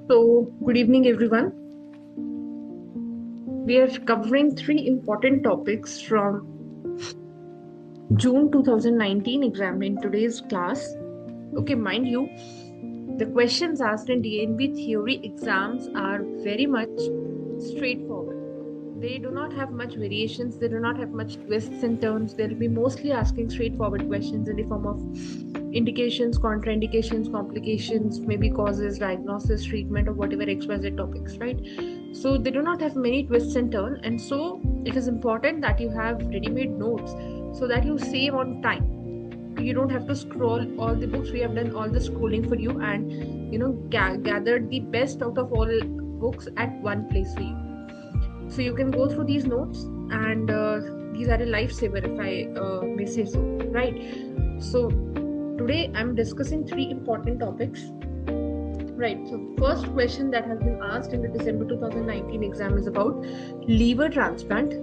So, good evening, everyone. We are covering three important topics from June 2019 exam in today's class. Okay, mind you, the questions asked in DNB theory exams are very much straightforward. They do not have much variations, they do not have much twists and turns. They'll be mostly asking straightforward questions in the form of indications, contraindications, complications, maybe causes, diagnosis, treatment, or whatever XYZ topics, right? So they do not have many twists and turns, and so it is important that you have ready-made notes so that you save on time. You don't have to scroll all the books. We have done all the scrolling for you, and gathered the best out of all books at one place for you. So you can go through these notes, and these are a lifesaver, if I may say so, right? So today I'm discussing three important topics, right? So first question that has been asked in the December 2019 exam is about liver transplant,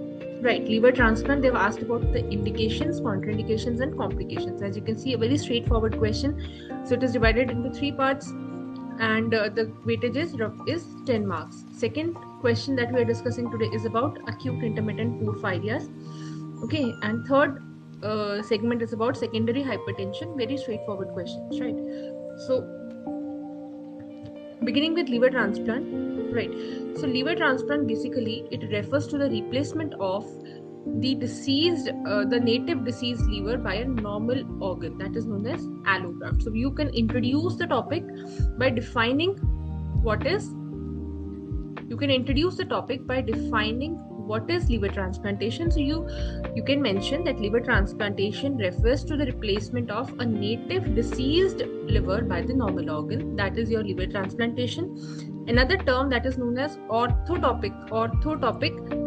right? Liver transplant, they've asked about the indications, contraindications, and complications. As you can see, a very straightforward question. So it is divided into three parts, and the weightage is 10 marks. Second question that we are discussing today is about acute intermittent porphyrias. Okay, and third segment is about secondary hypertension. Very straightforward questions, right? So beginning with liver transplant, right? So liver transplant, basically it refers to the replacement of the native deceased liver by a normal organ, that is known as allograft. So you can introduce the topic by defining what is liver transplantation. So you can mention that liver transplantation refers to the replacement of a native deceased liver by the normal organ, that is your liver transplantation. Another term that is known as orthotopic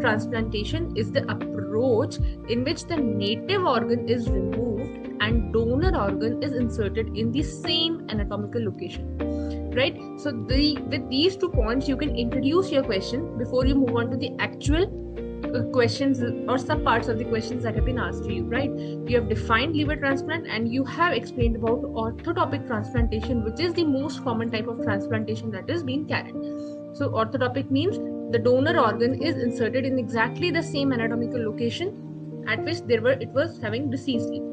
transplantation is the approach in which the native organ is removed and donor organ is inserted in the same anatomical location, right? So with these 2 points, you can introduce your question before you move on to the actual questions or sub parts of the questions that have been asked to you, right? You have defined liver transplant and you have explained about orthotopic transplantation, which is the most common type of transplantation that is being carried. So orthotopic means the donor organ is inserted in exactly the same anatomical location at which it was having deceased liver.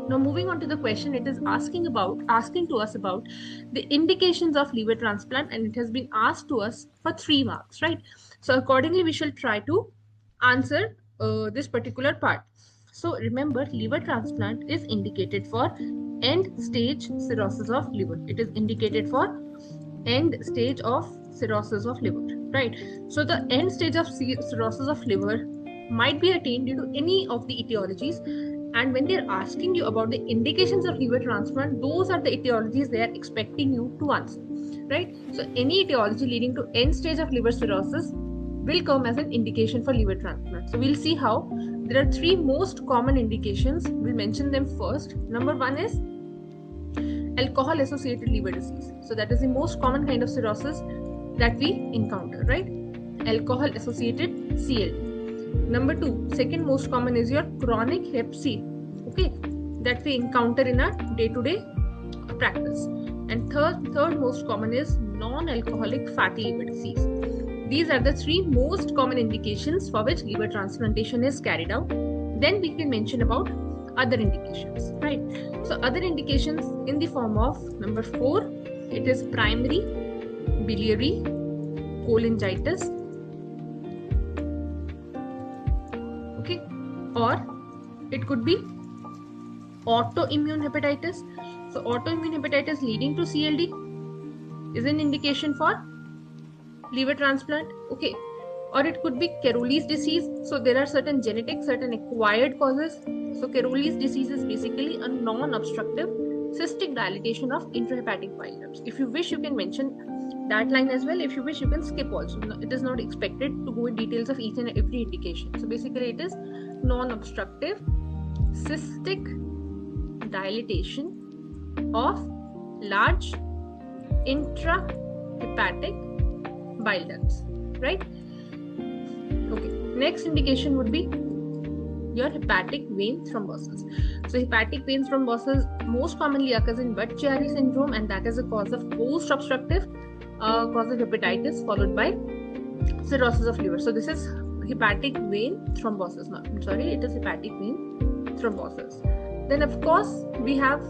Now moving on to the question, it is asking to us about the indications of liver transplant, and it has been asked to us for 3 marks, right? So accordingly, we shall try to answer this particular part. So remember, liver transplant is indicated for end stage cirrhosis of liver. It is indicated for end stage of cirrhosis of liver, right? So the end stage of cirrhosis of liver might be attained due to any of the etiologies, and when they're asking you about the indications of liver transplant, those are the etiologies they are expecting you to answer, right? So any etiology leading to end stage of liver cirrhosis will come as an indication for liver transplant. So we'll see how. There are 3 most common indications. We'll mention them first. Number 1 is alcohol associated liver disease. So that is the most common kind of cirrhosis that we encounter, right? Alcohol associated CLD. Number 2, second most common is your chronic hep C, okay, that we encounter in our day-to-day practice. And third most common is non-alcoholic fatty liver disease. These are the 3 most common indications for which liver transplantation is carried out. Then we can mention about other indications, right? So other indications in the form of number 4, it is primary biliary cholangitis, okay, or it could be autoimmune hepatitis. So autoimmune hepatitis leading to CLD is an indication for liver transplant, okay. Or it could be Caroli's disease. So there are certain genetic, certain acquired causes. So Caroli's disease is basically a non-obstructive cystic dilatation of intrahepatic bile ducts. If you wish, you can mention that line as well. If you wish, you can skip also. It is not expected to go in details of each and every indication. So basically it is non-obstructive cystic dilatation of large intrahepatic bile ducts, right? Okay, next indication would be your hepatic vein thrombosis. So hepatic vein thrombosis most commonly occurs in Budd-Chiari syndrome, and that is a cause of post-obstructive cause of hepatitis followed by cirrhosis of liver. So this is hepatic vein thrombosis. No, I'm sorry, it is hepatic vein thrombosis. Then of course we have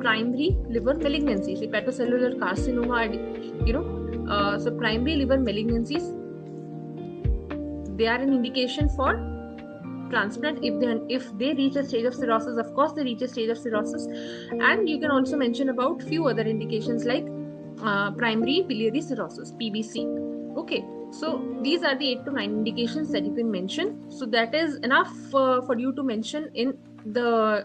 primary liver malignancies, hepatocellular carcinoma, so primary liver malignancies, they are an indication for transplant if they reach a stage of cirrhosis. Of course they reach a stage of cirrhosis. And you can also mention about few other indications like primary biliary cirrhosis, PBC. Okay, so these are the 8 to 9 indications that you can mention. So that is enough for you to mention in the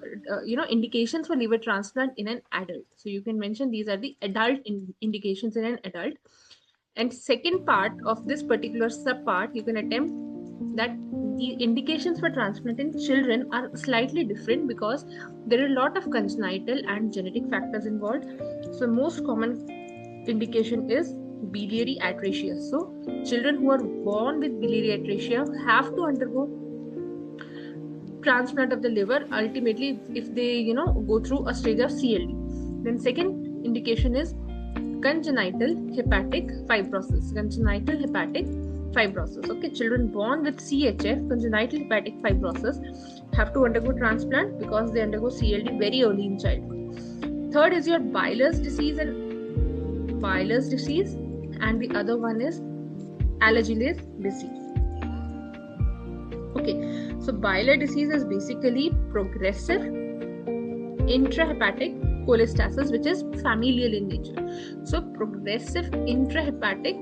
indications for liver transplant in an adult. So you can mention these are the adult indications in an adult. And second part of this particular subpart, you can attempt that the indications for transplant in children are slightly different because there are a lot of congenital and genetic factors involved. So most common indication is biliary atresia. So children who are born with biliary atresia have to undergo transplant of the liver ultimately if they go through a stage of CLD. Then second indication is congenital hepatic fibrosis. Congenital hepatic fibrosis. Okay, children born with CHF, congenital hepatic fibrosis, have to undergo transplant because they undergo CLD very early in childhood. Third is your Byler's disease, and the other one is Alagille disease. Okay, so Byler disease is basically progressive intrahepatic cholestasis, which is familial in nature. So progressive intrahepatic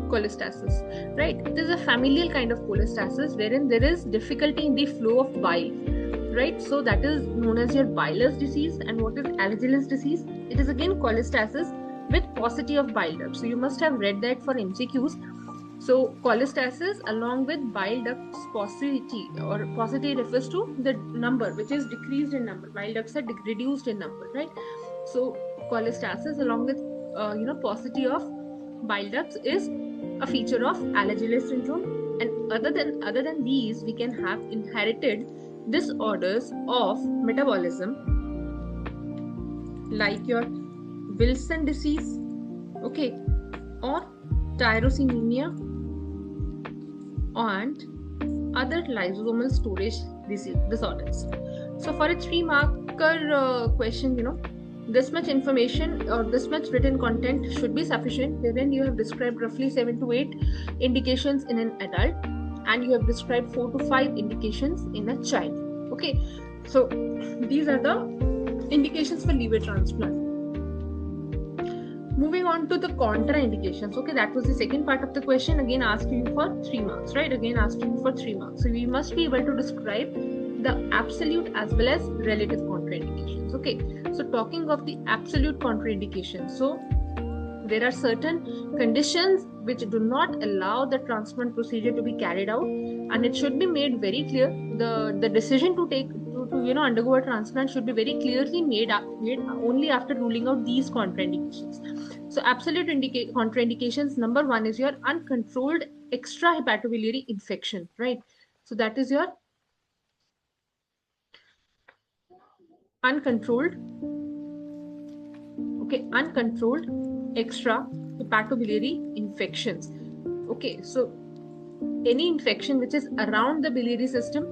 cholestasis, right? It is a familial kind of cholestasis wherein there is difficulty in the flow of bile, right? So that is known as your Byler's disease. And what is Alagille disease? It is again cholestasis with paucity of bile ducts. So you must have read that for MCQs. So cholestasis along with bile ducts paucity, or paucity refers to the number which is decreased in number. Bile ducts are reduced in number, right? So cholestasis along with paucity of bile ducts is a feature of Alagille syndrome. And other than these, we can have inherited disorders of metabolism like your Wilson disease, okay, or tyrosinemia, and other lysosomal storage disorders. So for a 3-marker question, this much information or this much written content should be sufficient, wherein you have described roughly 7 to 8 indications in an adult and you have described 4 to 5 indications in a child. Okay, so these are the indications for liver transplant. Moving on to the contraindications. Okay, that was the second part of the question, again asking you for 3 marks, right? Again asking you for 3 marks. So we must be able to describe the absolute as well as relative contraindications. Okay, so talking of the absolute contraindications, so there are certain conditions which do not allow the transplant procedure to be carried out, and it should be made very clear. The decision to undergo a transplant should be very clearly made only after ruling out these contraindications. So absolute contraindications, number 1 is your uncontrolled extrahepatobiliary infection, right? So that is your uncontrolled extrahepatobiliary infections. Okay, so any infection which is around the biliary system,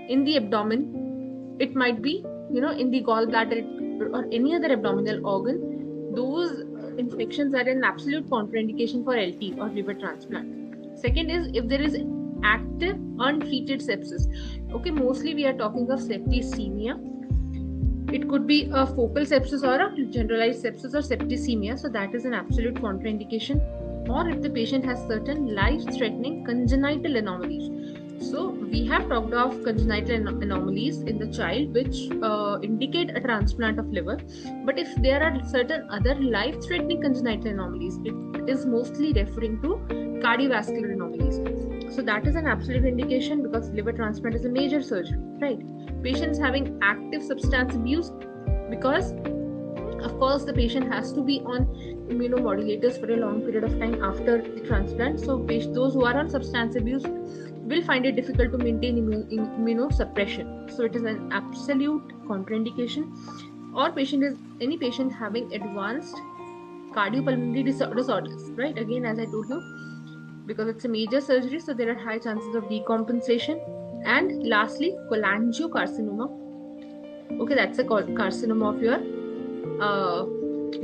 in the abdomen, it might be in the gallbladder or any other abdominal organ, those infections are an absolute contraindication for LT or liver transplant. Second is if there is active untreated sepsis. Okay, mostly we are talking of septicemia. It could be a focal sepsis or a generalized sepsis or septicemia, so that is an absolute contraindication. Or if the patient has certain life-threatening congenital anomalies. So we have talked of congenital anomalies in the child which indicate a transplant of liver, but if there are certain other life-threatening congenital anomalies, it is mostly referring to cardiovascular anomalies. So that is an absolute indication because liver transplant is a major surgery, right? Patients having active substance abuse, because of course the patient has to be on immunomodulators for a long period of time after the transplant. So those who are on substance abuse, will find it difficult to maintain immunosuppression. So it is an absolute contraindication. Or any patient having advanced cardiopulmonary disorders, right? Again, as I told you, because it's a major surgery, so there are high chances of decompensation. And lastly, cholangiocarcinoma. Okay, that's a carcinoma of your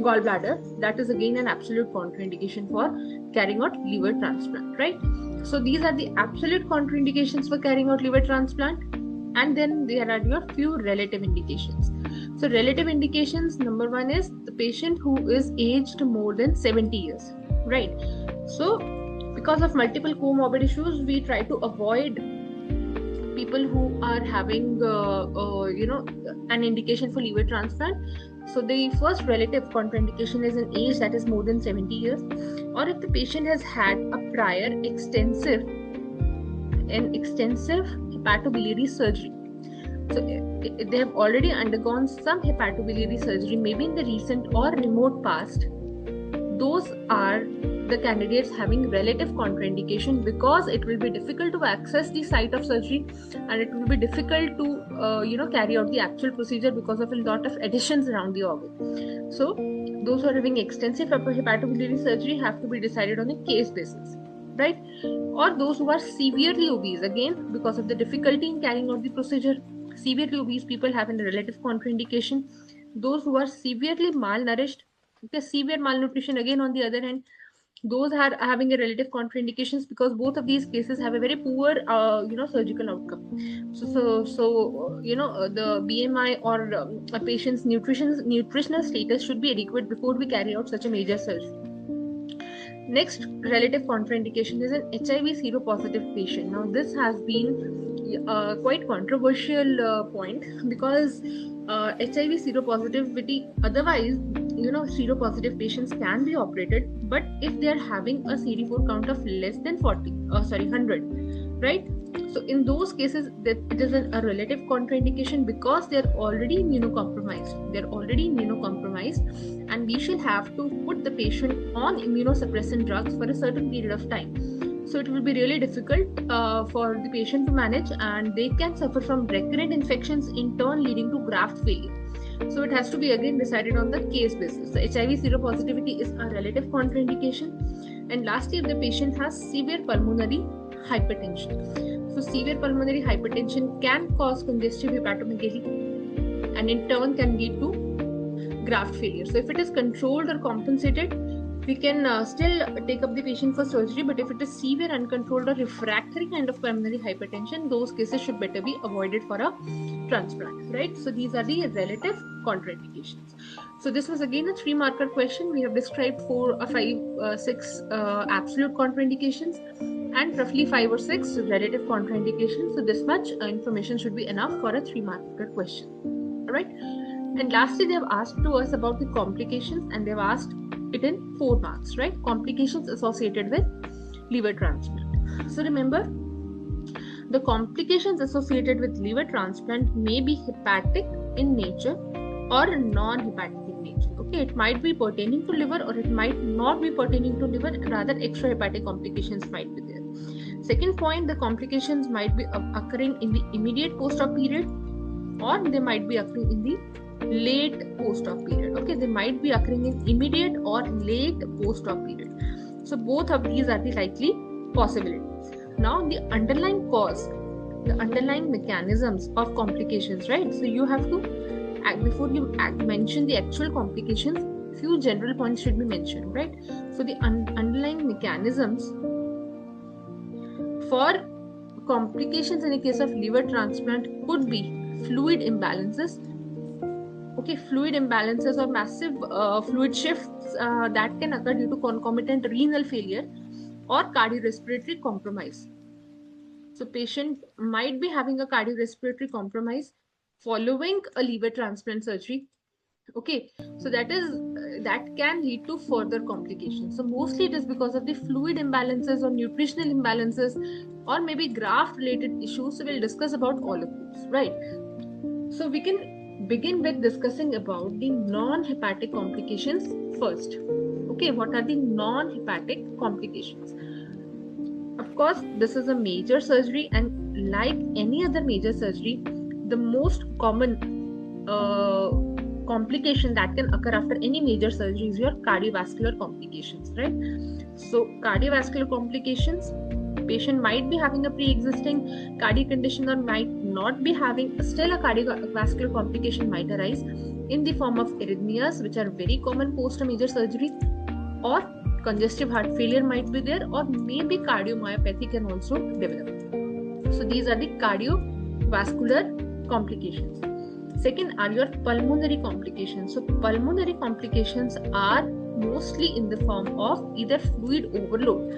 gallbladder. That is again an absolute contraindication for carrying out liver transplant, right? So these are the absolute contraindications for carrying out liver transplant. And then there are your few relative indications. So relative indications, number one is the patient who is aged more than 70 years, right? So because of multiple comorbid issues, we try to avoid people who are having an indication for liver transplant. So the first relative contraindication is an age that is more than 70 years, or if the patient has had a prior extensive hepatobiliary surgery. So they have already undergone some hepatobiliary surgery, maybe in the recent or remote past. Those are the candidates having relative contraindication, because it will be difficult to access the site of surgery, and it will be difficult to carry out the actual procedure because of a lot of additions around the organ. So those who are having extensive hepatobiliary surgery have to be decided on a case basis, right? Or those who are severely obese, again because of the difficulty in carrying out the procedure. Severely obese people have a relative contraindication. Those who are severely malnourished, severe malnutrition, again on the other hand, those are having a relative contraindications, because both of these cases have a very poor surgical outcome. So the BMI or a patient's nutritional status should be adequate before we carry out such a major surgery. Next relative contraindication is an HIV seropositive patient. Now this has been quite controversial point, because HIV seropositivity, otherwise seropositive patients can be operated, but if they are having a CD4 count of less than 100, right? So in those cases, it is a relative contraindication, because they are already immunocompromised. And we shall have to put the patient on immunosuppressant drugs for a certain period of time. So it will be really difficult for the patient to manage, and they can suffer from recurrent infections, in turn leading to graft failure. So it has to be again decided on the case basis. So HIV seropositivity is a relative contraindication. And lastly, if the patient has severe pulmonary hypertension. So severe pulmonary hypertension can cause congestive hepatomegaly, and in turn can lead to graft failure. So if it is controlled or compensated, we can still take up the patient for surgery, but if it is severe, uncontrolled or refractory kind of pulmonary hypertension, those cases should better be avoided for a transplant, right? So these are the relative contraindications. So this was again a 3-marker question. We have described 4 or 5, 6 absolute contraindications, and roughly 5 or 6 relative contraindications. So this much information should be enough for a 3-marker question. All right. And lastly, they have asked to us about the complications, and they've asked it in 4 marks, right? Complications associated with liver transplant. So remember, the complications associated with liver transplant may be hepatic in nature or non-hepatic in nature. Okay, it might be pertaining to liver, or it might not be pertaining to liver, rather extrahepatic complications might be there. Second point, the complications might be occurring in the immediate post-op period, or they might be occurring in the late post-op period. Okay, they might be occurring in immediate or late post-op period. So both of these are the likely possibilities. Now the underlying cause, the underlying mechanisms of complications, right? So you have to, before you mention the actual complications, few general points should be mentioned, right? So the underlying mechanisms for complications in a case of liver transplant could be fluid imbalances. Okay, fluid imbalances or massive fluid shifts that can occur due to concomitant renal failure or cardiorespiratory compromise. So patient might be having a cardiorespiratory compromise following a liver transplant surgery. Okay, so that can lead to further complications. So mostly it is because of the fluid imbalances or nutritional imbalances, or maybe graft related issues. So we'll discuss about all of those, right? So we can begin with discussing about the non-hepatic complications first. Okay, what are the non-hepatic complications? Of course, this is a major surgery, and like any other major surgery, the most common complication that can occur after any major surgery is your cardiovascular complications, right? So cardiovascular complications, patient might be having a pre-existing cardiac condition or might not be having, still a cardiovascular complication might arise in the form of arrhythmias, which are very common post a major surgery, or congestive heart failure might be there, or maybe cardiomyopathy can also develop. So these are the cardiovascular complications. Second are your pulmonary complications. So pulmonary complications are mostly in the form of either fluid overload.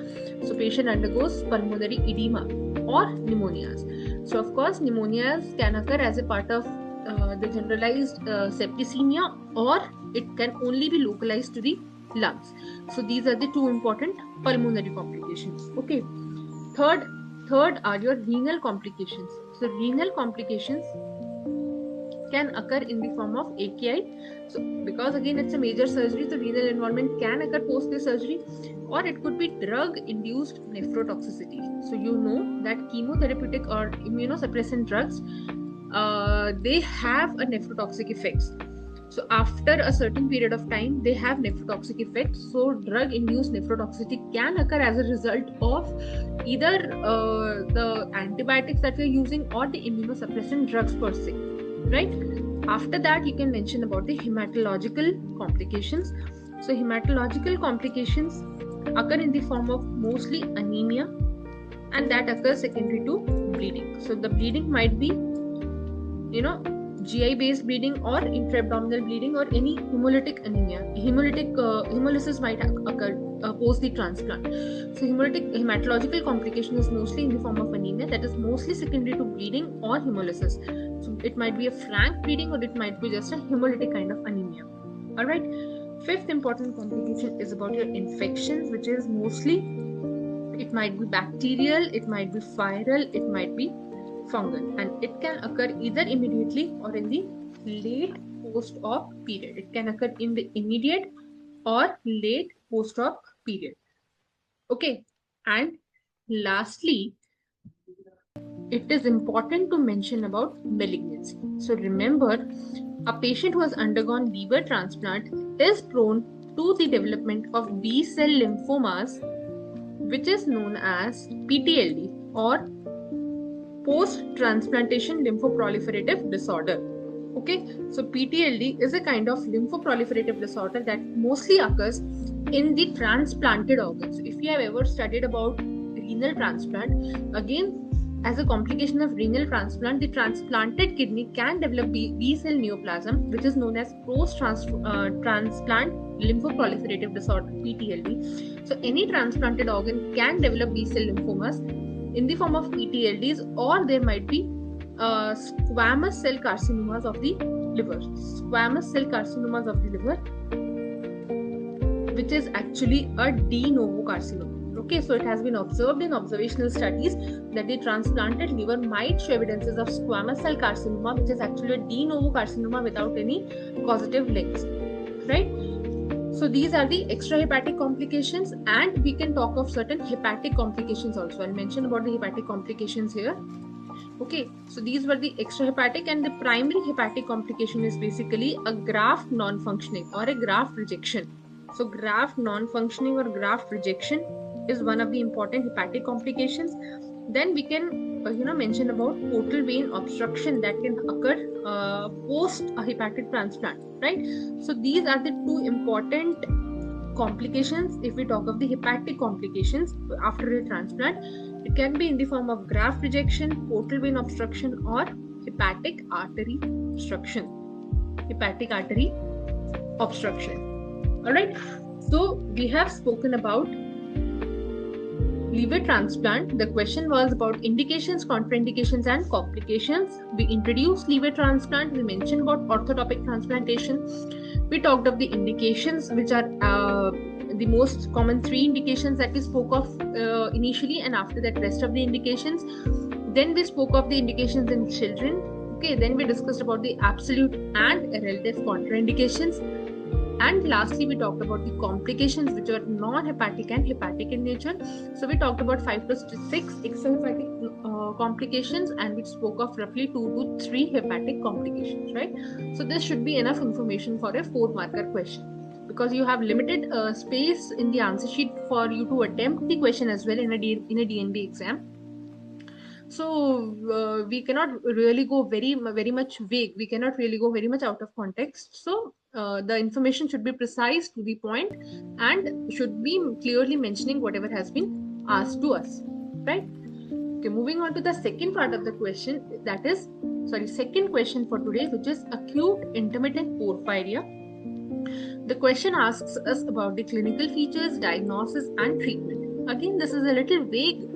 So patient undergoes pulmonary edema or pneumonias. So of course pneumonias can occur as a part of the generalized septicemia, or it can only be localized to the lungs. So these are the two important pulmonary complications. Okay. Third are your renal complications. So renal complications can occur in the form of AKI. So because again it's a major surgery, the renal involvement can occur post the surgery, or it could be drug induced nephrotoxicity. So you know that chemotherapeutic or immunosuppressant drugs, they have a nephrotoxic effects. So after a certain period of time, they have nephrotoxic effects. So drug-induced nephrotoxicity can occur as a result of either the antibiotics that we're using or the immunosuppressant drugs per se, right? After that, you can mention about the hematological complications. So hematological complications occur in the form of mostly anemia, and that occurs secondary to bleeding. So the bleeding might be, GI based bleeding or intra-abdominal bleeding, or any hemolytic anemia. Hemolysis might occur post the transplant. So hematological complication is mostly in the form of anemia, that is mostly secondary to bleeding or hemolysis. So it might be a frank bleeding, or it might be just a hemolytic kind of anemia. All right. Fifth important complication is about your infections, which is mostly, it might be bacterial, it might be viral, it might be fungal, and it can occur either immediately or in the late post-op period. It can occur in the immediate or late post-op period. Okay, and lastly, it is important to mention about malignancy. So remember, a patient who has undergone liver transplant is prone to the development of B-cell lymphomas, which is known as PTLD, or post-transplantation lymphoproliferative disorder. Okay, so PTLD is a kind of lymphoproliferative disorder that mostly occurs in the transplanted organs. If you have ever studied about renal transplant, again, as a complication of renal transplant, the transplanted kidney can develop B-cell neoplasm, which is known as post-transplant lymphoproliferative disorder, PTLD. So any transplanted organ can develop B-cell lymphomas in the form of PTLDs, or there might be squamous cell carcinomas of the liver. Squamous cell carcinomas of the liver, which is actually a de novo carcinoma. Okay, so it has been observed in observational studies that the transplanted liver might show evidences of squamous cell carcinoma, which is actually a de novo carcinoma without any causative links, right? So these are the extrahepatic complications, and we can talk of certain hepatic complications also. I'll mention about the hepatic complications here. Okay, so these were the extrahepatic, and the primary hepatic complication is basically a graft non-functioning or a graft rejection. So graft non-functioning or graft rejection is one of the important hepatic complications. Then we can mention about portal vein obstruction that can occur post a hepatic transplant, right? So these are the two important complications. If we talk of the hepatic complications after a transplant, it can be in the form of graft rejection, portal vein obstruction, or hepatic artery obstruction. Hepatic artery obstruction. All right. So we have spoken about liver transplant. The question was about indications, contraindications, and complications. We introduced liver transplant. We mentioned about orthotopic transplantation. We talked of the indications, which are the most common 3 indications that we spoke of initially, and after that rest of the indications. Then we spoke of the indications in children. Okay, then we discussed about the absolute and relative contraindications. And lastly, we talked about the complications which are non-hepatic and hepatic in nature. So we talked about 5 to 6 extrahepatic complications, and we spoke of roughly 2 to 3 hepatic complications, right? So this should be enough information for a 4-marker question, because you have limited space in the answer sheet for you to attempt the question as well in a DNB exam. So we cannot really go very much vague. We cannot really go very much out of context. So the information should be precise, to the point, and should be clearly mentioning whatever has been asked to us, right? Okay, moving on to the second part of the question, that is, second question for today, which is acute intermittent porphyria. The question asks us about the clinical features, diagnosis, and treatment. Again, this is a little vague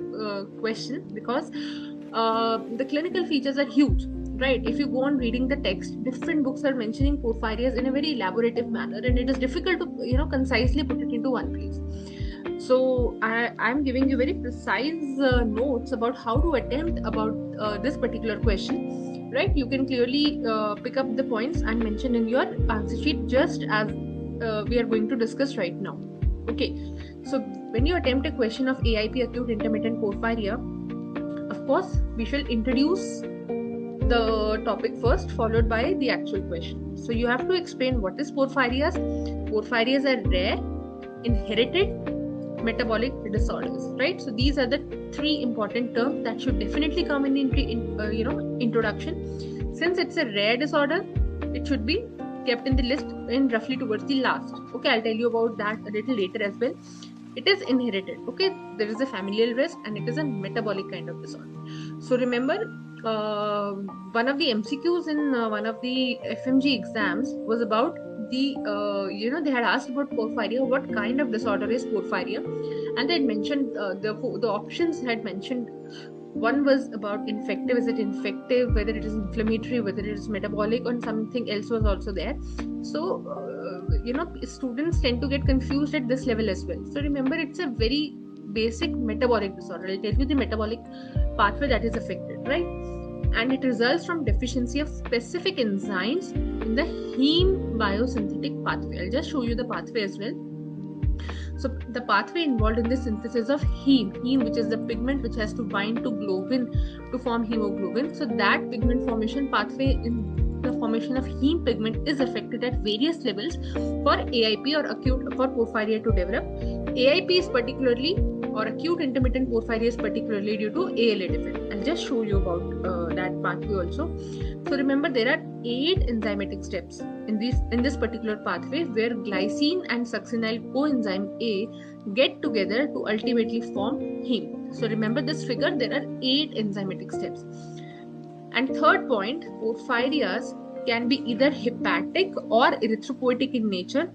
question, because the clinical features are huge, right? If you go on reading the text, different books are mentioning porphyrias in a very elaborative manner, and it is difficult to concisely put it into one place. So I'm giving you very precise notes about how to attempt about this particular question, right? You can clearly pick up the points and mention in your answer sheet, just as we are going to discuss right now. Okay, so when you attempt a question of AIP, acute intermittent porphyria, of course, we shall introduce the topic first, followed by the actual question. So you have to explain what is porphyrias. Porphyrias are rare, inherited metabolic disorders, right? So these are the 3 important terms that should definitely come in introduction. Since it's a rare disorder, it should be kept in the list in roughly towards the last. Okay, I'll tell you about that a little later as well. It is inherited. Okay, there is a familial risk, and it is a metabolic kind of disorder. So remember, one of the MCQs in one of the FMG exams was about the they had asked about porphyria, what kind of disorder is porphyria, and they had mentioned the options had mentioned. One was about infective, is it infective, whether it is inflammatory, whether it is metabolic, or something else was also there. So students tend to get confused at this level as well. So remember, it's a very basic metabolic disorder. I'll tell you the metabolic pathway that is affected, right? And it results from deficiency of specific enzymes in the heme biosynthetic pathway. I'll just show you the pathway as well. So the pathway involved in the synthesis of heme, which is the pigment which has to bind to globin to form hemoglobin. So that pigment formation pathway in the formation of heme pigment is affected at various levels for AIP or acute for porphyria to develop. AIP is particularly, or acute intermittent porphyria is particularly due to ALA defect. I'll just show you about that pathway also. So remember, there are 8 enzymatic steps in this particular pathway, where glycine and succinyl coenzyme A get together to ultimately form heme. So remember this figure, there are 8 enzymatic steps. And third point, porphyrias can be either hepatic or erythropoietic in nature,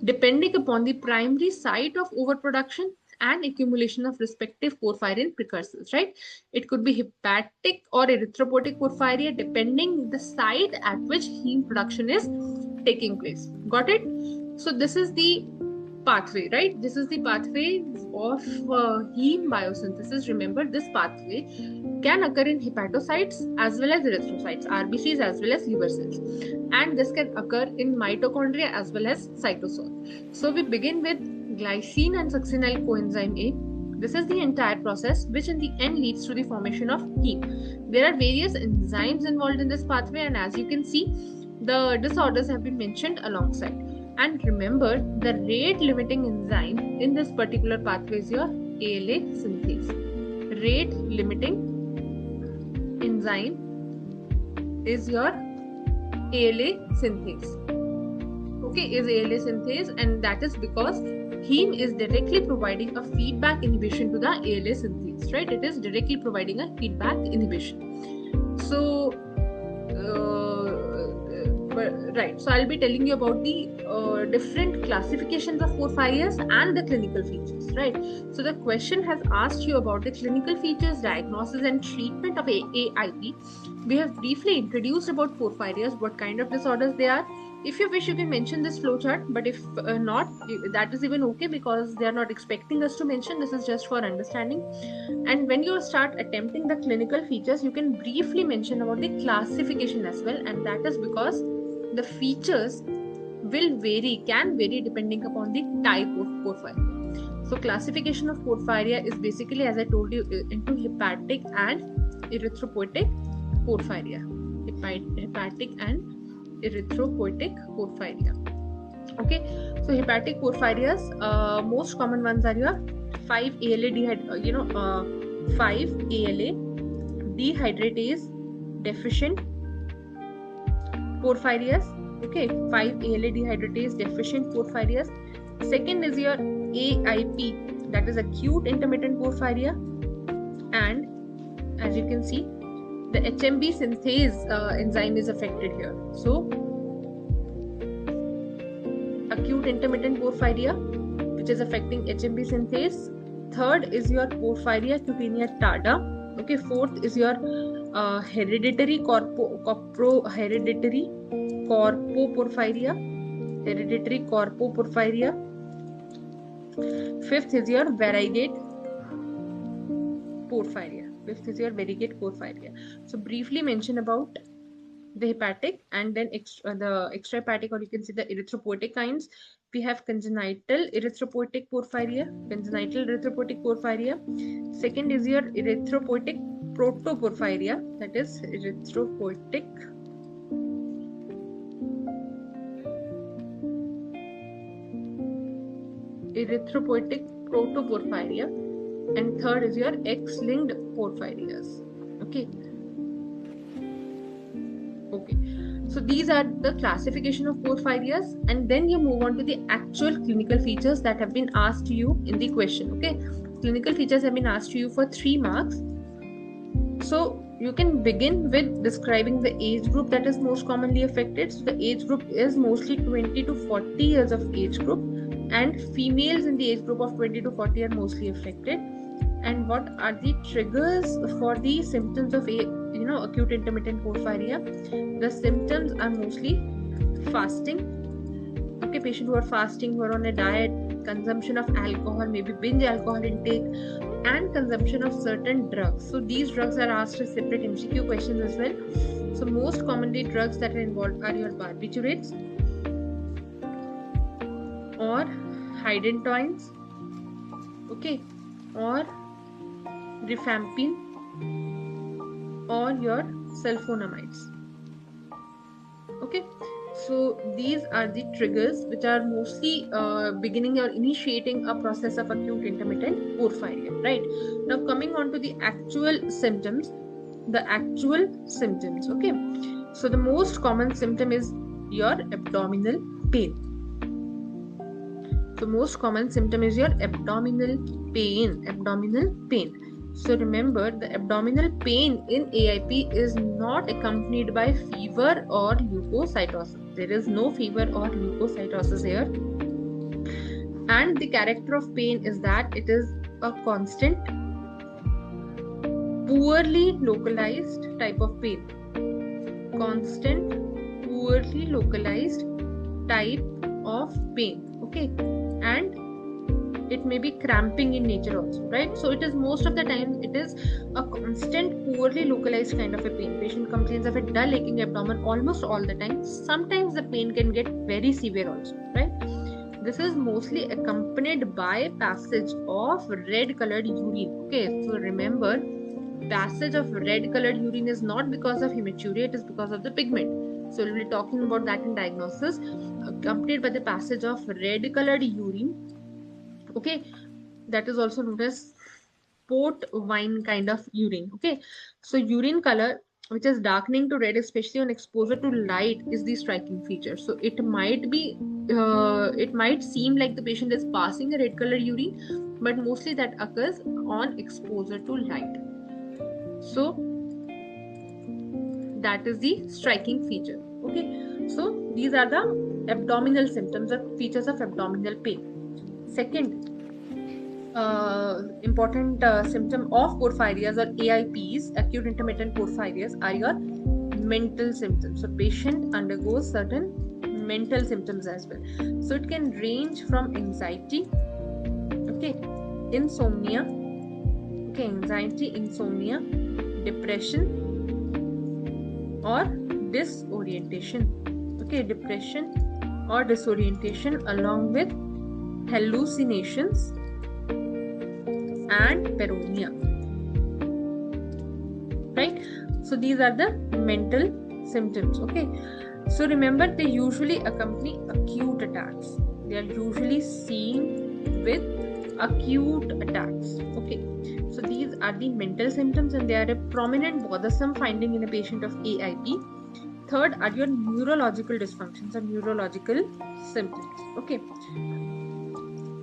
depending upon the primary site of overproduction and accumulation of respective porphyrin precursors, right? It could be hepatic or erythropoietic porphyria, depending the site at which heme production is taking place. Got it? So this is the pathway, right? This is the pathway of heme biosynthesis. Remember, this pathway can occur in hepatocytes as well as erythrocytes, RBCs as well as liver cells, and this can occur in mitochondria as well as cytosol. So we begin with glycine and succinyl coenzyme A. This is the entire process, which in the end leads to the formation of heme. There are various enzymes involved in this pathway, and as you can see, the disorders have been mentioned alongside. And remember, the rate limiting enzyme in this particular pathway is your ALA synthase. Rate limiting enzyme is your ALA synthase. Okay, is ALA synthase, and that is because heme is directly providing a feedback inhibition to the ALA synthase, right? It is directly providing a feedback inhibition. So right, so I'll be telling you about the different classifications of porphyrias and the clinical features, right? So the question has asked you about the clinical features, diagnosis, and treatment of AIP. We have briefly introduced about porphyrias, what kind of disorders they are. If you wish, you can mention this flowchart, but if not, that is even okay, because they are not expecting us to mention. This is just for understanding. And when you start attempting the clinical features, you can briefly mention about the classification as well, and that is because the features can vary depending upon the type of porphyria. So classification of porphyria is basically, as I told you, into hepatic and erythropoietic porphyria. Hepatic and erythropoietic porphyria. Okay, so hepatic porphyrias, most common ones are your 5-ALA 5-ALA dehydratase deficient porphyrias. Okay, 5-ALA dehydratase deficient porphyrias. Second is your AIP, that is acute intermittent porphyria, and as you can see, the HMB synthase enzyme is affected here. So acute intermittent porphyria, which is affecting HMB synthase. Third is your porphyria cutanea tarda. Okay, fourth is your hereditary corpoporphyria. Fifth is your variegate porphyria. So briefly mention about the hepatic and then the extrahepatic, or you can see the erythropoietic kinds. We have congenital erythropoietic porphyria. Second is your erythropoietic protoporphyria, that is erythropoietic protoporphyria, and third is your X-linked porphyrias. Okay, so these are the classification of porphyrias, and then you move on to the actual clinical features that have been asked to you in the question. Okay, clinical features have been asked to you for 3 marks. So you can begin with describing the age group that is most commonly affected. So the age group is mostly 20 to 40 years of age group, and females in the age group of 20 to 40 are mostly affected. And what are the triggers for the symptoms of acute intermittent porphyria? The symptoms are mostly fasting. Okay, patients who are fasting, who are on a diet, consumption of alcohol, maybe binge alcohol intake, and consumption of certain drugs. So these drugs are asked as separate MCQ questions as well. So most commonly drugs that are involved are your barbiturates or hydantoins, okay, or rifampin, or your sulfonamides. Okay, so these are the triggers which are mostly beginning or initiating a process of acute intermittent porphyria. Right, now coming on to the actual symptoms. Okay, so the most common symptom is your abdominal pain. So most common symptom is your abdominal pain. So remember, the abdominal pain in AIP is not accompanied by fever or leukocytosis. There is no fever or leukocytosis here. And the character of pain is that it is a constant, poorly localized type of pain. Okay, and it may be cramping in nature also, right? So it is most of the time it is a constant, poorly localized kind of a pain. Patient complains of a dull aching abdomen almost all the time. Sometimes the pain can get very severe also, right? This is mostly accompanied by passage of red colored urine. Okay, so remember, passage of red colored urine is not because of hematuria, it is because of the pigment. So we'll be talking about that in diagnosis, accompanied by the passage of red colored urine. Okay, that is also known as port wine kind of urine. Okay, so urine color which is darkening to red, especially on exposure to light, is the striking feature. So it might seem like the patient is passing a red colored urine, but mostly that occurs on exposure to light. So that is the striking feature. Okay, so these are the abdominal symptoms or features of abdominal pain. Second important symptom of porphyrias or AIPs, acute intermittent porphyrias, are your mental symptoms. So patient undergoes certain mental symptoms as well. So it can range from anxiety, okay, insomnia, depression, or disorientation. Okay, depression or disorientation along with hallucinations and paranoia, right? So these are the mental symptoms. Okay, so remember, they usually accompany acute attacks. They are usually seen with acute attacks. Okay, so these are the mental symptoms, and they are a prominent bothersome finding in a patient of AIP. Third are your neurological dysfunctions or neurological symptoms. Okay,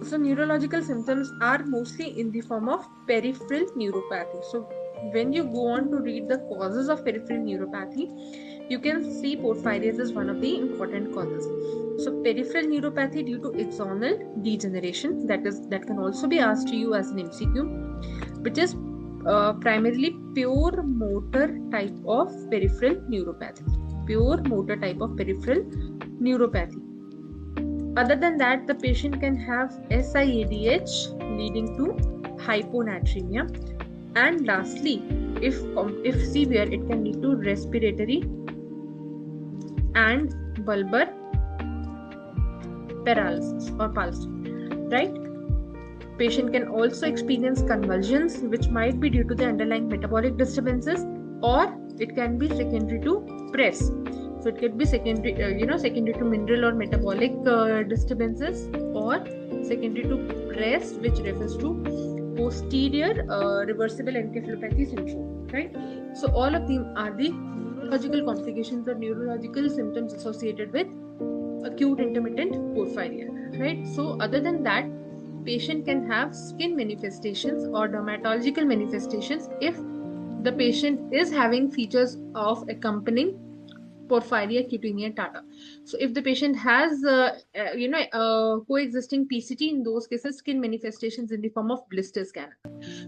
so neurological symptoms are mostly in the form of peripheral neuropathy. So when you go on to read the causes of peripheral neuropathy, you can see porphyrias as one of the important causes. So peripheral neuropathy due to axonal degeneration, that can also be asked to you as an MCQ, which is primarily pure motor type of peripheral neuropathy. Pure motor type of peripheral neuropathy. Other than that, the patient can have SIADH leading to hyponatremia, and lastly, if severe, it can lead to respiratory and bulbar paralysis or palsy, right? Patient can also experience convulsions, which might be due to the underlying metabolic disturbances, or it can be secondary to PRES. So it could be secondary to mineral or metabolic disturbances, or secondary to PRES, which refers to posterior reversible encephalopathy syndrome, right? So all of them are the neurological complications or neurological symptoms associated with acute intermittent porphyria, right? So other than that, patient can have skin manifestations or dermatological manifestations if the patient is having features of accompanying porphyria cutanea tata. So if the patient has coexisting PCT, in those cases skin manifestations in the form of blisters can.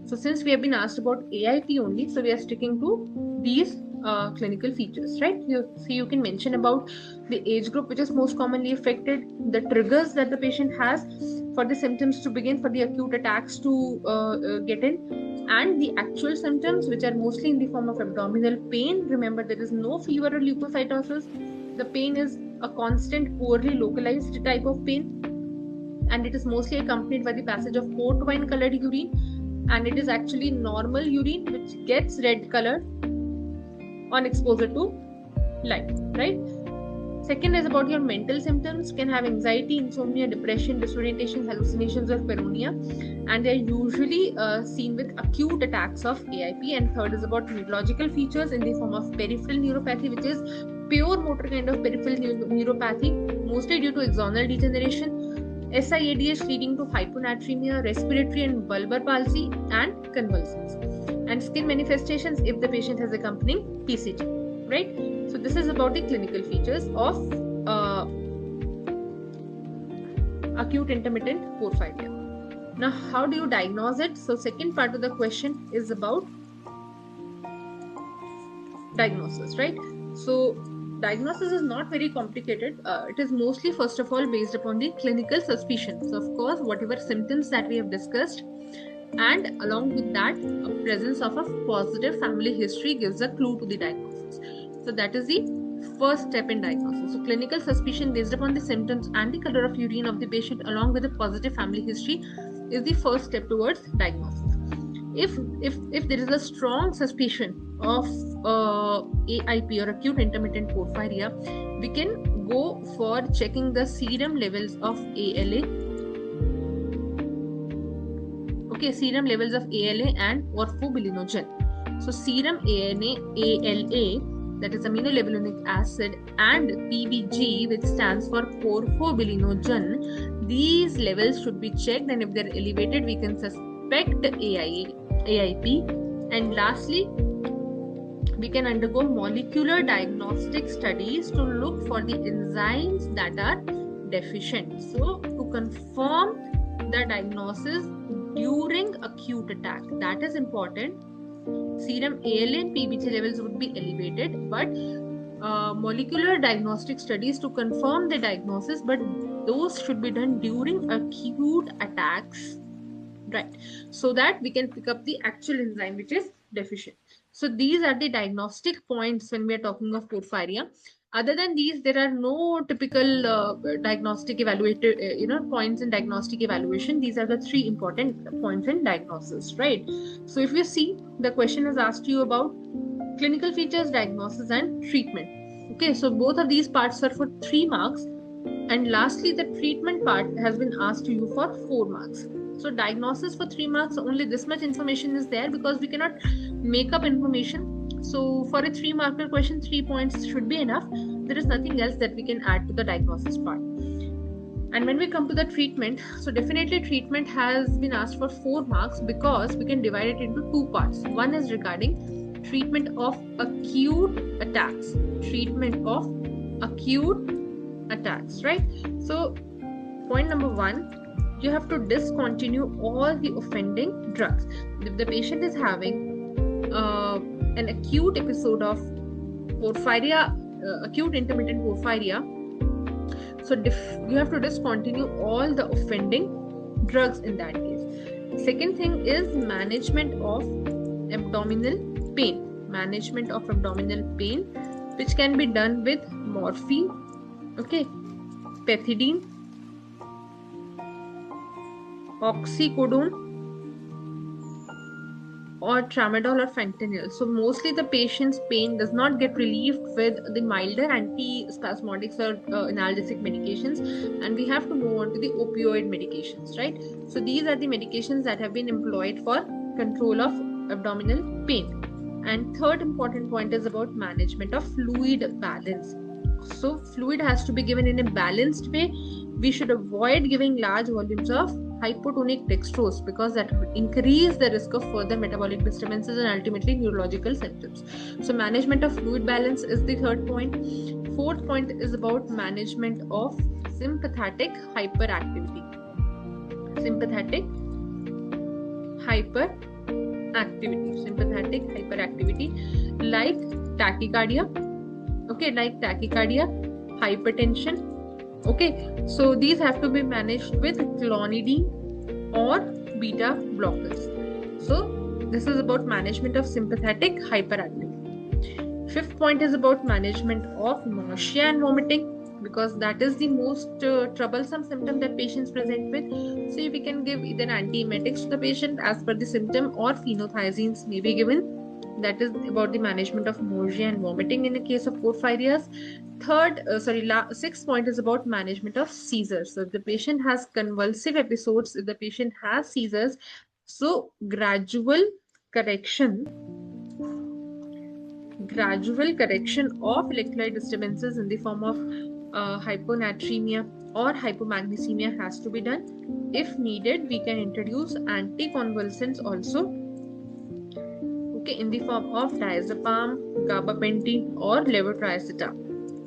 So since we have been asked about AIP only, so we are sticking to these clinical features, right? You can mention about the age group which is most commonly affected, the triggers that the patient has for the symptoms to begin, for the acute attacks to get in, and the actual symptoms, which are mostly in the form of abdominal pain. Remember, there is no fever or leukocytosis. The pain is a constant, poorly localized type of pain, and it is mostly accompanied by the passage of port wine colored urine, and it is actually normal urine which gets red color on exposure to light, right? Second is about your mental symptoms. Can have anxiety, insomnia, depression, disorientation, hallucinations, or paranoia, and they are usually seen with acute attacks of AIP. And third is about neurological features in the form of peripheral neuropathy, which is pure motor kind of peripheral neuropathy, mostly due to axonal degeneration. SIADH leading to hyponatremia, respiratory and bulbar palsy, and convulsions. And skin manifestations if the patient has accompanying PCT, right? So this is about the clinical features of acute intermittent porphyria. Now, how do you diagnose it? So second part of the question is about diagnosis, right? So diagnosis is not very complicated. It is mostly, first of all, based upon the clinical suspicions. So of course, whatever symptoms that we have discussed, and along with that, a presence of a positive family history gives a clue to the diagnosis. So that is the first step in diagnosis. So clinical suspicion based upon the symptoms and the color of urine of the patient along with a positive family history is the first step towards diagnosis. If there is a strong suspicion of AIP or acute intermittent porphyria, we can go for checking the serum levels of ALA. Okay, serum levels of ALA and orphobilinogen. So serum ALA, that is aminolevulinic acid, and PBG, which stands for porphobilinogen, these levels should be checked, and if they are elevated, we can suspect AIP. And lastly, we can undergo molecular diagnostic studies to look for the enzymes that are deficient. So to confirm the diagnosis during acute attack, that is important. Serum ALA and PBG levels would be elevated, but molecular diagnostic studies to confirm the diagnosis, but those should be done during acute attacks, right? So that we can pick up the actual enzyme which is deficient. So these are the diagnostic points when we are talking of porphyria. Other than these, there are no typical diagnostic evaluated points in diagnostic evaluation. These are the three important points in diagnosis, right? So if you see, the question has asked you about clinical features, diagnosis, and treatment. Okay, so both of these parts are for 3 marks, and lastly the treatment part has been asked to you for 4 marks. So diagnosis for 3 marks, only this much information is there because we cannot make up information. So for a 3 marker question, 3 points should be enough. There is nothing else that we can add to the diagnosis part. And when we come to the treatment, so definitely treatment has been asked for 4 marks because we can divide it into 2 parts. One is regarding treatment of acute attacks. Treatment of acute attacks, right? So point number 1, you have to discontinue all the offending drugs. If the patient is having an acute episode of porphyria, acute intermittent porphyria, so you have to discontinue all the offending drugs in that case. Second thing is management of abdominal pain. Management of abdominal pain, which can be done with morphine, okay, pethidine, oxycodone, or tramadol or fentanyl. So mostly the patient's pain does not get relieved with the milder antispasmodics or analgesic medications, and we have to move on to the opioid medications, right? So these are the medications that have been employed for control of abdominal pain. And third important point is about management of fluid balance. So fluid has to be given in a balanced way. We should avoid giving large volumes of hypotonic dextrose because that will increase the risk of further metabolic disturbances and ultimately neurological symptoms. So management of fluid balance is the third point. Fourth point is about management of sympathetic hyperactivity. Sympathetic hyperactivity like tachycardia, okay, like tachycardia, hypertension. Okay, so these have to be managed with clonidine or beta blockers. So this is about management of sympathetic hyperactivity. Fifth point is about management of nausea and vomiting because that is the most troublesome symptom that patients present with. So we can give either antiemetics to the patient as per the symptom or phenothiazines may be given. That is about the management of nausea and vomiting in the case of porphyrias. Sixth point is about management of seizures. So if the patient has convulsive episodes, if the patient has seizures, so gradual correction of electrolyte disturbances in the form of hyponatremia or hypomagnesemia has to be done. If needed, we can introduce anticonvulsants also, okay, in the form of diazepam, gabapentin or levetiracetam.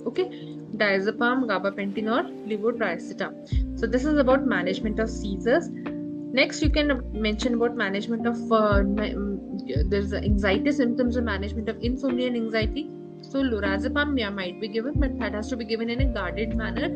Okay, diazepam, gabapentin or levetiracetam. So this is about management of seizures. Next, you can mention about management of there's anxiety symptoms or management of insomnia and anxiety. So lorazepam might be given, but that has to be given in a guarded manner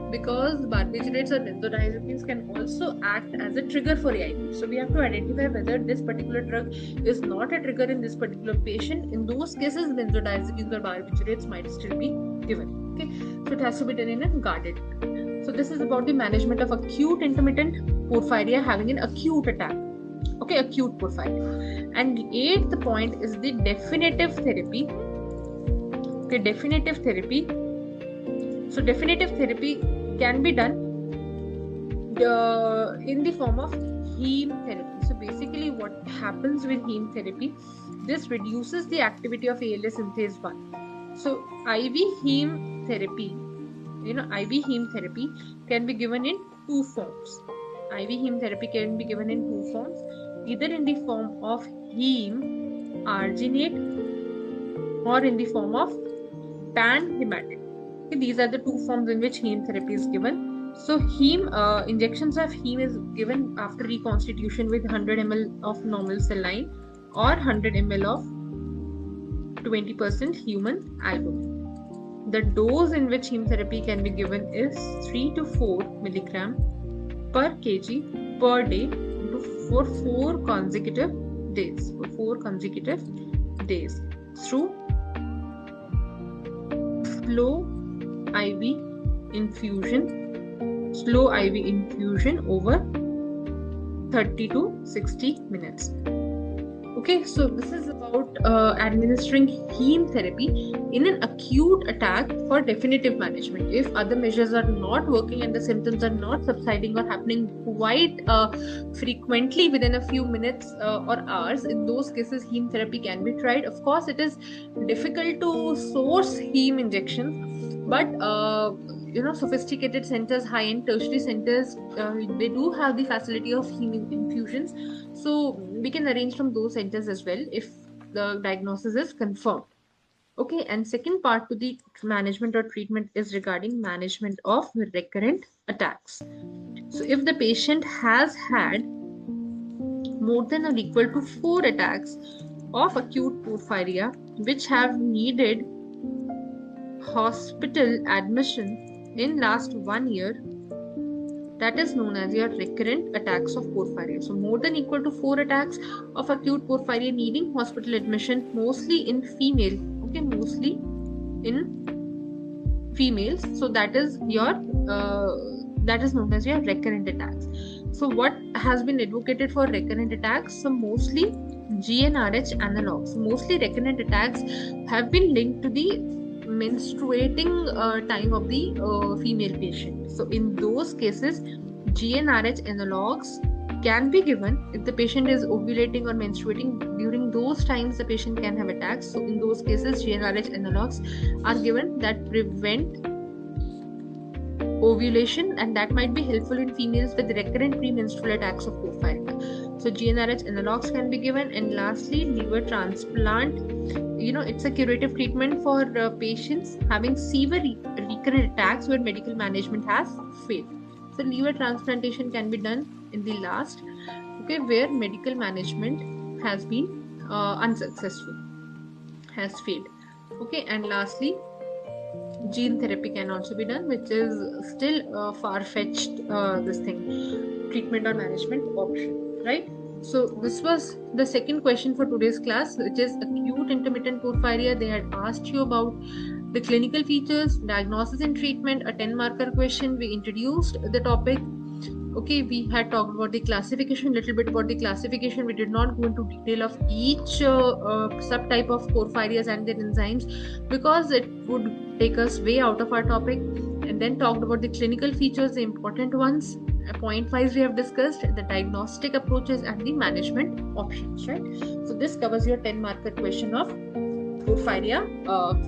because barbiturates or benzodiazepines can also act as a trigger for AIP. So we have to identify whether this particular drug is not a trigger in this particular patient. In those cases, benzodiazepines or barbiturates might still be given. Okay, so it has to be done in a guarded manner. So this is about the management of acute intermittent porphyria having an acute attack. Okay, acute porphyria. And the eighth point is the definitive therapy. Okay, definitive therapy. So definitive therapy can be done in the form of heme therapy. So basically what happens with heme therapy, this reduces the activity of ALA synthase 1. So IV heme therapy, IV heme therapy can be given in 2 forms. IV heme therapy can be given in 2 forms, either in the form of heme arginate or in the form of panhematic. Okay, these are the 2 forms in which heme therapy is given. So heme injections of heme is given after reconstitution with 100 ml of normal saline or 100 ml of 20% human albumin. The dose in which heme therapy can be given is 3 to 4 milligram per kg per day for 4 consecutive days. Through slow IV infusion over 30 to 60 minutes. Okay, so this is about administering heme therapy in an acute attack for definitive management. If other measures are not working and the symptoms are not subsiding or happening quite frequently within a few minutes or hours, in those cases heme therapy can be tried. Of course, it is difficult to source heme injections, but sophisticated centers, high-end tertiary centers, they do have the facility of heme infusions, so we can arrange from those centers as well if the diagnosis is confirmed. Okay, and second part to the management or treatment is regarding management of recurrent attacks. So if the patient has had more than or equal to 4 attacks of acute porphyria which have needed hospital admission in last 1 year, that is known as your recurrent attacks of porphyria. So more than equal to 4 attacks of acute porphyria needing hospital admission, mostly in female. Okay, mostly in females. So that is your that is known as your recurrent attacks. So what has been advocated for recurrent attacks? So mostly GnRH analogs. So mostly recurrent attacks have been linked to the menstruating time of the female patient. So in those cases, GnRH analogs can be given if the patient is ovulating or menstruating. During those times, the patient can have attacks. So in those cases, GnRH analogs are given that prevent ovulation, and that might be helpful in females with recurrent premenstrual attacks of porphyria. So GnRH analogs can be given. And lastly, liver transplant. It's a curative treatment for patients having severe recurrent attacks where medical management has failed. So liver transplantation can be done in the last, okay, where medical management has been unsuccessful, has failed. Okay, and lastly, gene therapy can also be done, which is still far-fetched treatment or management option, right? So this was the second question for today's class, which is acute intermittent porphyria. They had asked you about the clinical features, diagnosis and treatment, a 10-marker question. We introduced the topic. Okay, we had talked about the classification, little bit about the classification. We did not go into detail of each subtype of porphyrias and their enzymes because it would take us way out of our topic. And then talked about the clinical features, the important ones. Point-wise, we have discussed the diagnostic approaches and the management options, right? So this covers your 10-marker question of porphyria,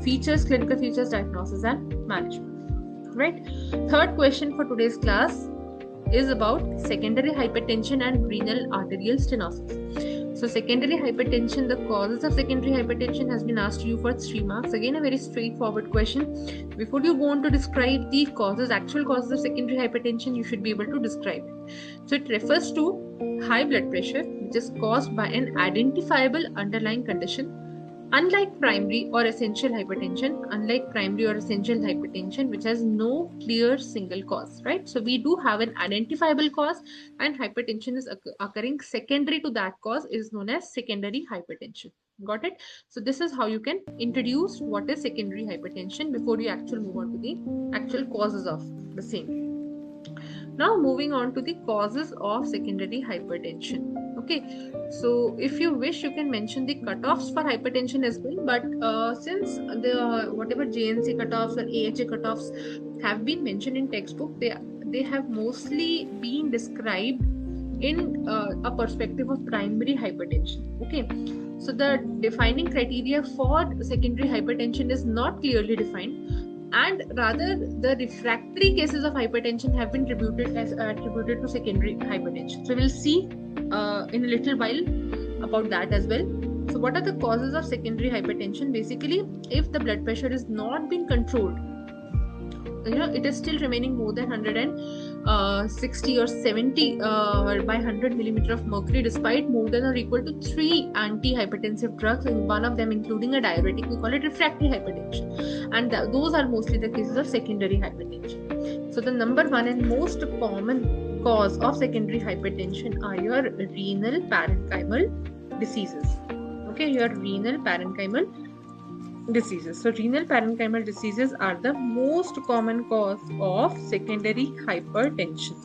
features, clinical features, diagnosis and management, right? Third question for today's class is about secondary hypertension and renal arterial stenosis. So secondary hypertension, the causes of secondary hypertension has been asked to you for 3 marks. Again, a very straightforward question. Before you go on to describe the causes, actual causes of secondary hypertension, you should be able to describe it. So it refers to high blood pressure, which is caused by an identifiable underlying condition. Unlike primary or essential hypertension, which has no clear single cause, right? So we do have an identifiable cause, and hypertension is occurring secondary to that cause is known as secondary hypertension. Got it? So this is how you can introduce what is secondary hypertension before you actually move on to the actual causes of the same. Now moving on to the causes of secondary hypertension. Okay, so if you wish, you can mention the cutoffs for hypertension as well. But since the whatever JNC cutoffs or AHA cutoffs have been mentioned in textbook, they have mostly been described in a perspective of primary hypertension. Okay, so the defining criteria for secondary hypertension is not clearly defined, and rather the refractory cases of hypertension have been attributed to secondary hypertension. So we'll see in a little while about that as well. So what are the causes of secondary hypertension? Basically, if the blood pressure is not being controlled, it is still remaining more than 160 or 70 by 100 millimeter of mercury despite more than or equal to 3 antihypertensive drugs, and one of them including a diuretic, we call it refractory hypertension, and those are mostly the cases of secondary hypertension. So the number one and most common cause of secondary hypertension are your renal parenchymal diseases. Okay, your renal parenchymal diseases. So renal parenchymal diseases are the most common cause of secondary hypertension.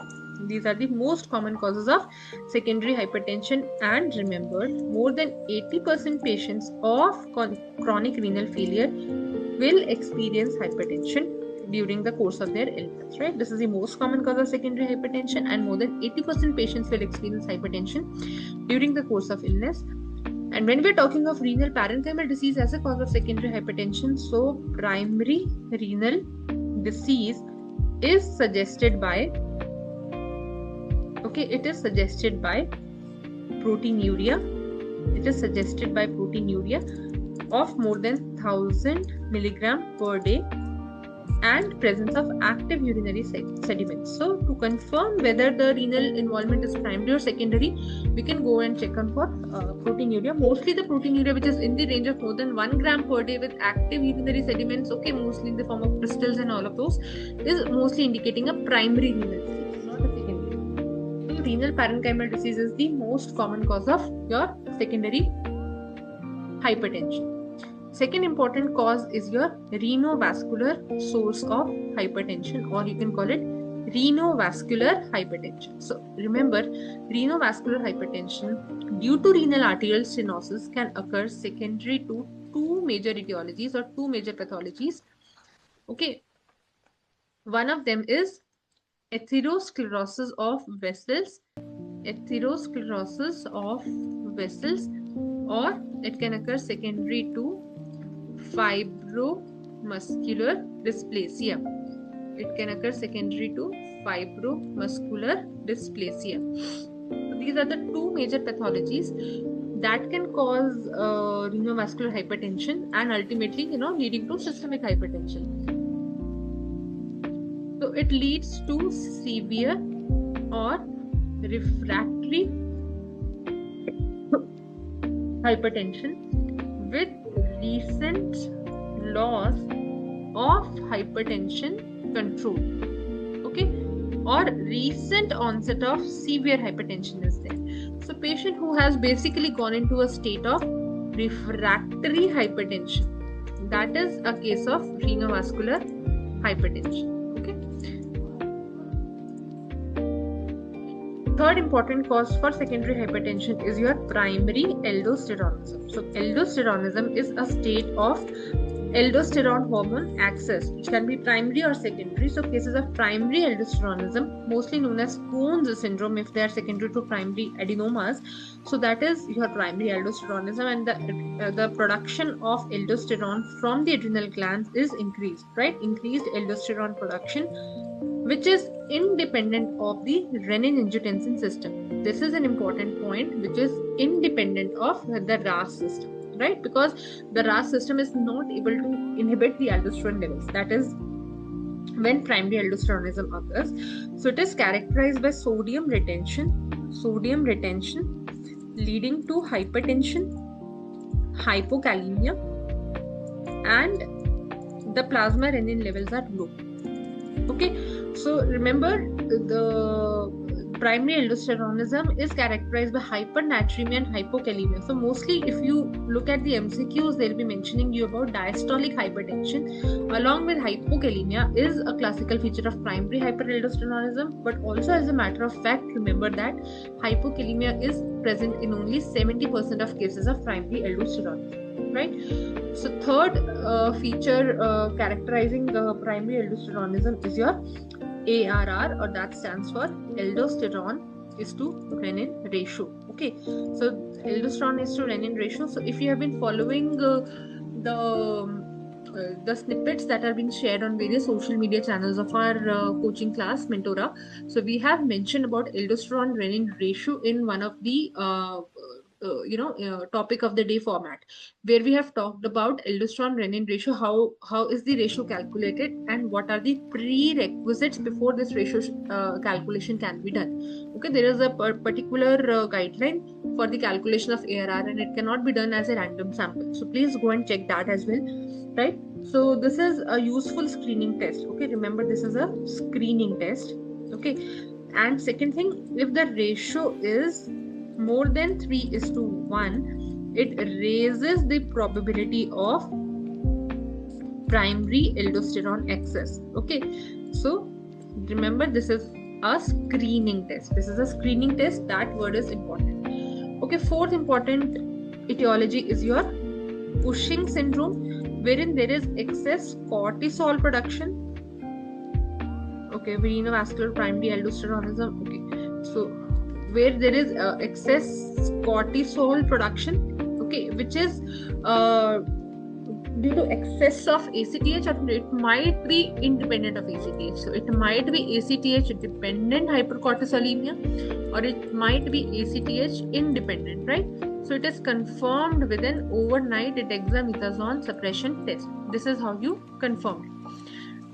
These are the most common causes of secondary hypertension, and remember, more than 80% patients of chronic renal failure will experience hypertension during the course of their illness, right? This is the most common cause of secondary hypertension, and more than 80% patients will experience hypertension during the course of illness. And when we're talking of renal parenchymal disease as a cause of secondary hypertension, so primary renal disease is suggested by, it is suggested by proteinuria. It is suggested by proteinuria of more than 1000 milligram per day and presence of active urinary sediments. So to confirm whether the renal involvement is primary or secondary, we can go and check on for proteinuria. Mostly the proteinuria which is in the range of more than 1 gram per day with active urinary sediments, mostly in the form of crystals and all of those, is mostly indicating a primary renal disease, not a secondary. So renal parenchymal disease is the most common cause of your secondary hypertension. Second important cause is your renovascular source of hypertension, or you can call it renovascular hypertension. So remember, renovascular hypertension due to renal arterial stenosis can occur secondary to two major etiologies or two major pathologies. One of them is atherosclerosis of vessels, or it can occur secondary to fibromuscular dysplasia. It can occur secondary to fibromuscular dysplasia. So these are the two major pathologies that can cause renovascular hypertension and ultimately, leading to systemic hypertension. So it leads to severe or refractory hypertension with recent loss of hypertension control, or recent onset of severe hypertension is there. So patient who has basically gone into a state of refractory hypertension, that is a case of renovascular hypertension. Third important cause for secondary hypertension is your primary aldosteronism. So aldosteronism is a state of aldosterone hormone excess, which can be primary or secondary. So cases of primary aldosteronism, mostly known as Crohn's syndrome if they are secondary to primary adenomas. So that is your primary aldosteronism, and the production of aldosterone from the adrenal glands is increased, right? Increased aldosterone production, which is independent of the renin-angiotensin system. This is an important point, which is independent of the RAS system, right? Because the RAS system is not able to inhibit the aldosterone levels. That is when primary aldosteronism occurs. So it is characterized by sodium retention leading to hypertension, hypokalemia, and the plasma renin levels are low. So remember, the primary aldosteronism is characterized by hypernatremia and hypokalemia. So mostly if you look at the MCQs, they'll be mentioning you about diastolic hypertension along with hypokalemia is a classical feature of primary hyperaldosteronism. But also, as a matter of fact, remember that hypokalemia is present in only 70% of cases of primary aldosteronism, right? So third feature characterizing the primary aldosteronism is your ARR, or that stands for aldosterone is to renin ratio. So aldosterone is to renin ratio. So if you have been following the snippets that are being shared on various social media channels of our coaching class Mentora, so we have mentioned about aldosterone renin ratio in one of the topic of the day format, where we have talked about aldosterone renin ratio, how is the ratio calculated, and what are the prerequisites before this ratio calculation can be done. There is a particular guideline for the calculation of ARR, and it cannot be done as a random sample. So please go and check that as well, right? So this is a useful screening test. Remember, this is a screening test. And second thing, if the ratio is more than 3:1, it raises the probability of primary aldosterone excess. Okay, so remember, this is a screening test. This is a screening test. That word is important. Okay, fourth important etiology is your Cushing syndrome, wherein there is excess cortisol production. Okay, venovascular primary aldosteronism. Okay, so where there is excess cortisol production, okay, which is due to excess of ACTH, or it might be independent of ACTH. So it might be ACTH dependent hypercortisolemia, or it might be ACTH independent, right? So it is confirmed with an overnight dexamethasone suppression test. This is how you confirm it.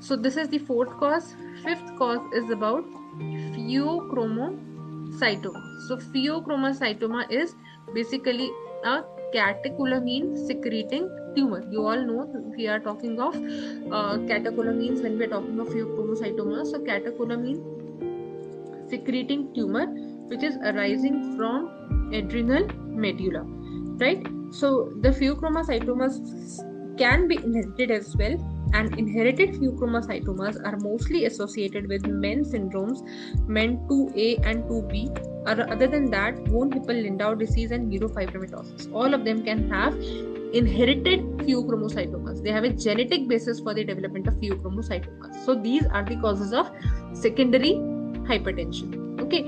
So this is the fourth cause. Fifth cause is about pheochromocytoma. So pheochromocytoma is basically a catecholamine secreting tumor. You all know we are talking of catecholamines when we are talking of pheochromocytoma. So catecholamine secreting tumor which is arising from adrenal medulla, right? So the pheochromocytomas can be inherited as well, and inherited pheochromocytomas are mostly associated with MEN syndromes, MEN 2A and 2B. Other than that, von Hippel-Lindau disease and neurofibromatosis, all of them can have inherited pheochromocytomas. They have a genetic basis for the development of pheochromocytomas. So these are the causes of secondary hypertension. Okay,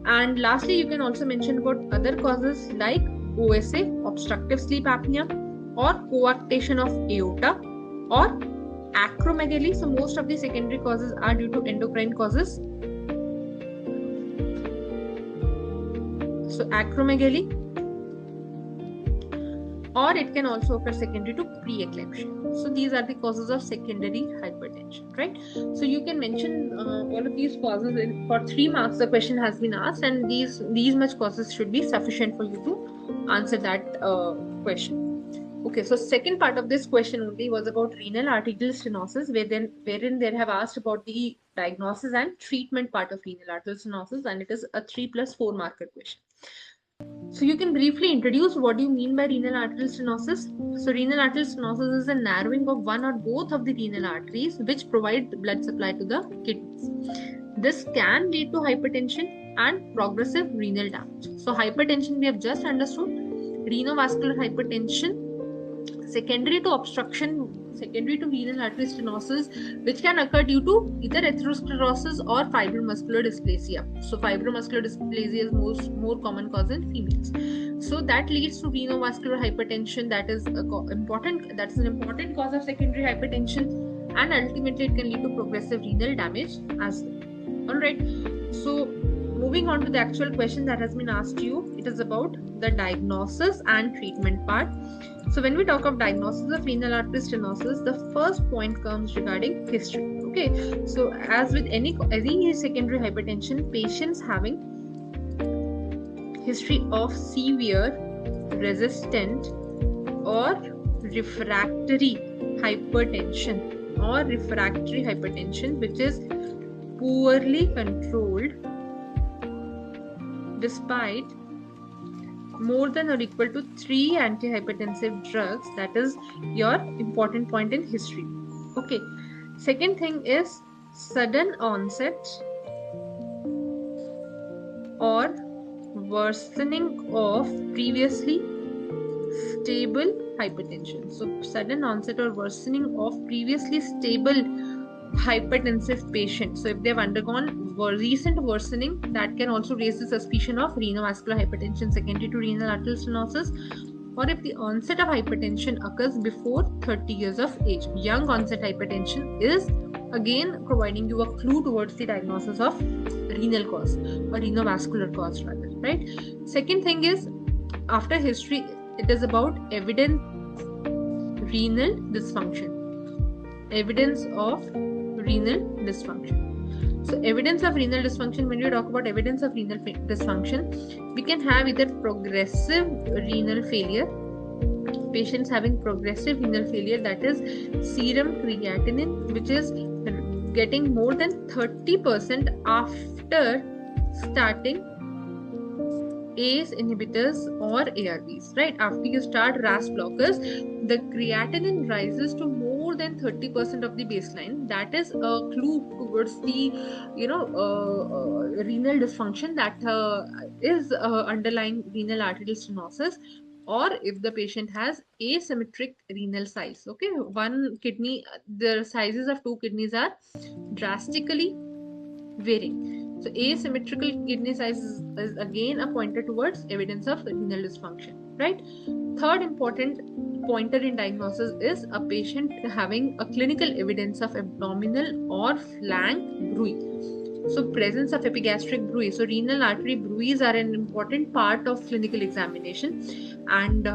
and lastly, you can also mention about other causes like OSA, obstructive sleep apnea, or coarctation of aorta, or acromegaly. So most of the secondary causes are due to endocrine causes. So acromegaly, or it can also occur secondary to preeclampsia. So these are the causes of secondary hypertension, right? So you can mention all of these causes. For 3 marks the question has been asked, and these much causes should be sufficient for you to answer that question. Okay, so second part of this question only was about renal arterial stenosis, wherein they have asked about the diagnosis and treatment part of renal arterial stenosis, and it is a 3+4 marker question. So you can briefly introduce what do you mean by renal arterial stenosis. So renal arterial stenosis is a narrowing of one or both of the renal arteries which provide blood supply to the kidneys. This can lead to hypertension and progressive renal damage. So hypertension we have just understood. Renovascular hypertension, secondary to obstruction, secondary to renal artery stenosis, which can occur due to either atherosclerosis or fibromuscular dysplasia. So fibromuscular dysplasia is more common cause in females. So that leads to renovascular hypertension. That is an important cause of secondary hypertension, and ultimately it can lead to progressive renal damage as well. All right. So moving on to the actual question that has been asked to you, it is about the diagnosis and treatment part. So when we talk of diagnosis of renal artery stenosis, the first point comes regarding history. Okay, so as with any secondary hypertension, patients having history of severe, resistant, or refractory hypertension, which is poorly controlled despite more than or equal to 3 antihypertensive drugs. That is your important point in history. Okay, second thing is sudden onset or worsening of previously stable hypertension. So sudden onset or worsening of previously stable hypertensive patient. So if they have undergone recent worsening, that can also raise the suspicion of renovascular hypertension secondary to renal arterial stenosis. Or if the onset of hypertension occurs before 30 years of age, young onset hypertension is again providing you a clue towards the diagnosis of renal cause or renovascular cause rather, right? Second thing is, after history, it is about evidence renal dysfunction. Evidence of renal dysfunction. So evidence of renal dysfunction, when we talk about evidence of renal dysfunction, we can have either progressive renal failure, patients having progressive renal failure, that is serum creatinine which is getting more than 30% after starting ACE inhibitors or ARBs, right? After you start RAS blockers, the creatinine rises to more more than 30% of the baseline, that is a clue towards the renal dysfunction that is underlying renal arterial stenosis, or if the patient has asymmetric renal size. Okay, one kidney, the sizes of two kidneys are drastically varying. So asymmetrical kidney size is again a pointer towards evidence of renal dysfunction, right? Third important pointer in diagnosis is a patient having a clinical evidence of abdominal or flank bruit. So presence of epigastric bruit. So renal artery bruits are an important part of clinical examination. And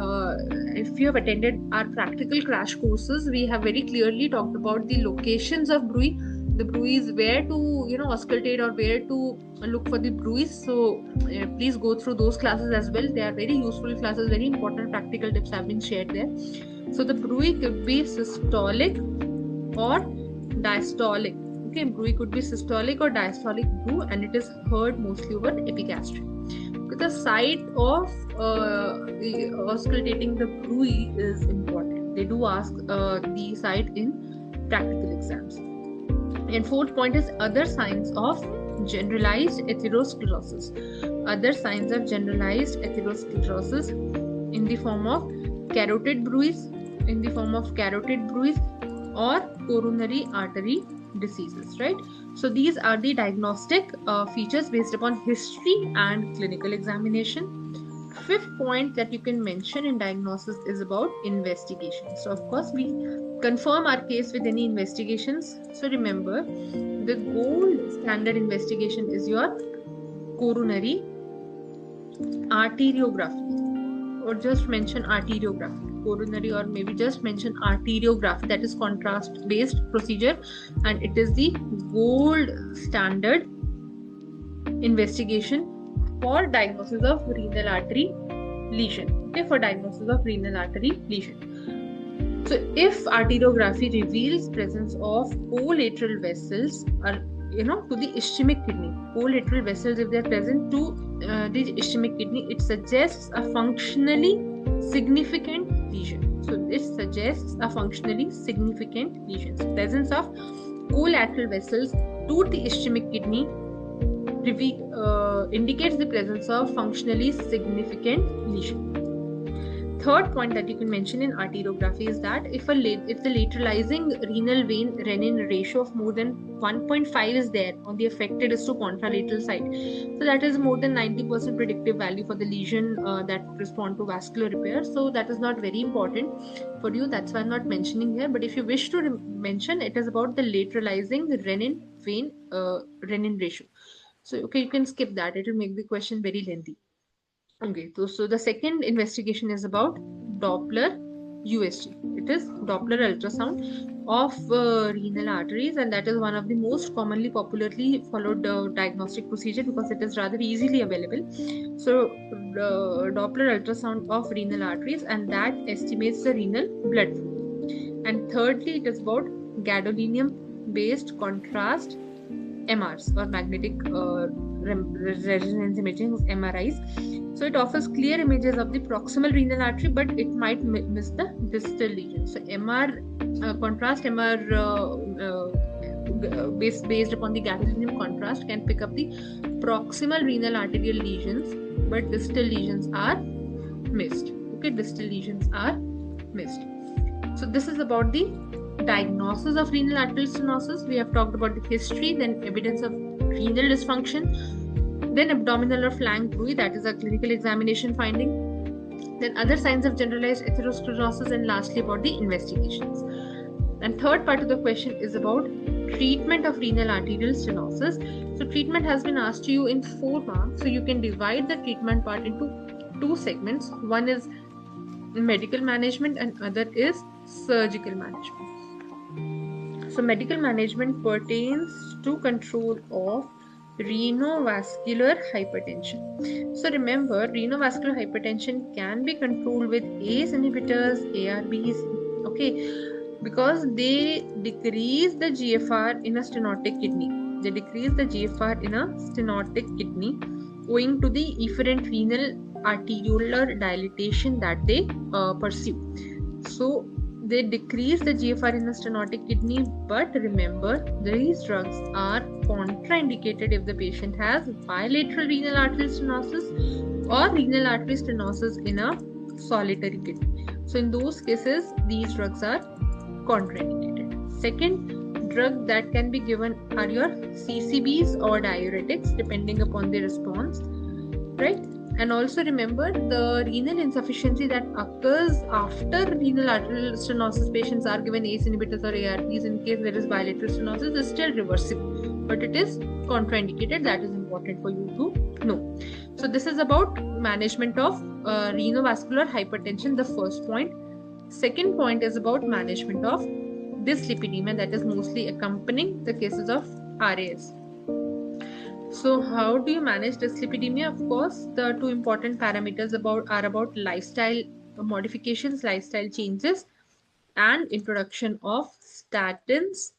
if you have attended our practical crash courses, we have very clearly talked about the locations of bruit, the bruits, where to auscultate or where to look for the bruits. So please go through those classes as well. They are very useful classes, very important practical tips have been shared there. So the bruit could be systolic or diastolic. Okay, bruit could be systolic or diastolic bruit, and it is heard mostly over epigastric. The site of auscultating the bruit is important. They do ask the site in practical exams. And fourth point is other signs of generalized atherosclerosis. Other signs of generalized atherosclerosis in the form of carotid bruits, or coronary artery diseases, right? So these are the diagnostic features based upon history and clinical examination. Fifth point that you can mention in diagnosis is about investigation. So of course we confirm our case with any investigations. So remember, the gold standard investigation is your coronary arteriography, or just mention arteriography, coronary, or maybe just mention arteriography. That is contrast based procedure, and it is the gold standard investigation for diagnosis of renal artery lesion. Okay, for diagnosis of renal artery lesion. So if arteriography reveals presence of collateral vessels to the ischemic kidney, collateral vessels, if they are present to the ischemic kidney, it suggests a functionally significant lesion. So this suggests a functionally significant lesion. So presence of collateral vessels to the ischemic kidney indicates the presence of functionally significant lesion. Third point that you can mention in arteriography is that if the lateralizing renal vein renin ratio of more than 1.5 is there on the affected is to contralateral side, so that is more than 90% predictive value for the lesion that respond to vascular repair. So that is not very important for you, that's why I'm not mentioning here. But if you wish to mention, it is about the lateralizing renin vein renin ratio. So okay, you can skip that, it will make the question very lengthy. Okay, so the second investigation is about Doppler USG. It is Doppler ultrasound of renal arteries, and that is one of the most commonly popularly followed diagnostic procedure because it is rather easily available. So Doppler ultrasound of renal arteries, and that estimates the renal blood flow. And thirdly, it is about gadolinium based contrast MRs, or magnetic resonance imaging, MRIs. So it offers clear images of the proximal renal artery, but it might miss the distal lesion. So contrast MR based upon the gadolinium contrast can pick up the proximal renal arterial lesions, but distal lesions are missed. Okay, distal lesions are missed. So this is about the diagnosis of renal arterial stenosis. We have talked about the history, then evidence of renal dysfunction, then abdominal or flank bruit, that is a clinical examination finding, then other signs of generalized atherosclerosis, and lastly about the investigations. And third part of the question is about treatment of renal arterial stenosis. So treatment has been asked to you in 4 marks, so you can divide the treatment part into 2 segments. One is medical management and other is surgical management. So medical management pertains to control of renovascular hypertension. So remember, renovascular hypertension can be controlled with ACE inhibitors, ARBs, okay, because they decrease the GFR in a stenotic kidney. They decrease the GFR in a stenotic kidney owing to the efferent renal arteriolar dilatation that they pursue. So they decrease the GFR in the stenotic kidney, but remember, these drugs are contraindicated if the patient has bilateral renal artery stenosis or renal artery stenosis in a solitary kidney. So in those cases, these drugs are contraindicated. Second drug that can be given are your CCBs or diuretics, depending upon the response, right? And also remember, the renal insufficiency that occurs after renal arterial stenosis, patients are given ACE inhibitors or ARBs in case there is bilateral stenosis, is still reversible, but it is contraindicated. That is important for you to know. So this is about management of renovascular hypertension, the first point. Second point is about management of dyslipidemia, that is mostly accompanying the cases of RAS. So how do you manage dyslipidemia? Of course, the two important parameters are about lifestyle modifications, lifestyle changes, and introduction of statins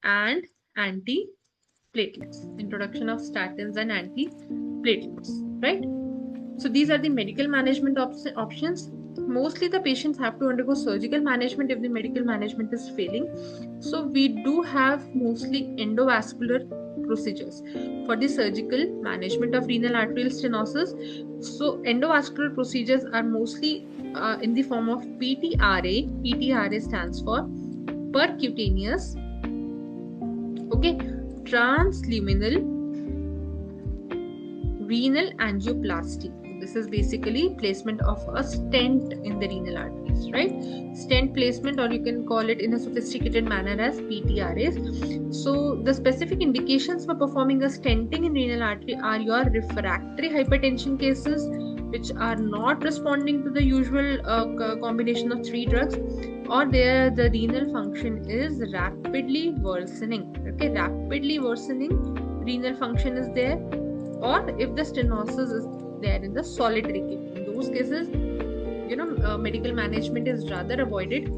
and antiplatelets. Introduction of statins and antiplatelets, right? So these are the medical management options. Mostly the patients have to undergo surgical management if the medical management is failing. So we do have mostly endovascular procedures for the surgical management of renal arterial stenosis. So endovascular procedures are mostly in the form of PTRA. PTRA stands for percutaneous, transluminal renal angioplasty. This is basically placement of a stent in the renal arteries, right? Stent placement, or you can call it in a sophisticated manner as PTRAs. So the specific indications for performing a stenting in renal artery are your refractory hypertension cases, which are not responding to the usual combination of 3 drugs, or there the renal function is rapidly worsening. Okay, rapidly worsening renal function is there, or if the stenosis is there in the solitary kidney. In those cases, medical management is rather avoided,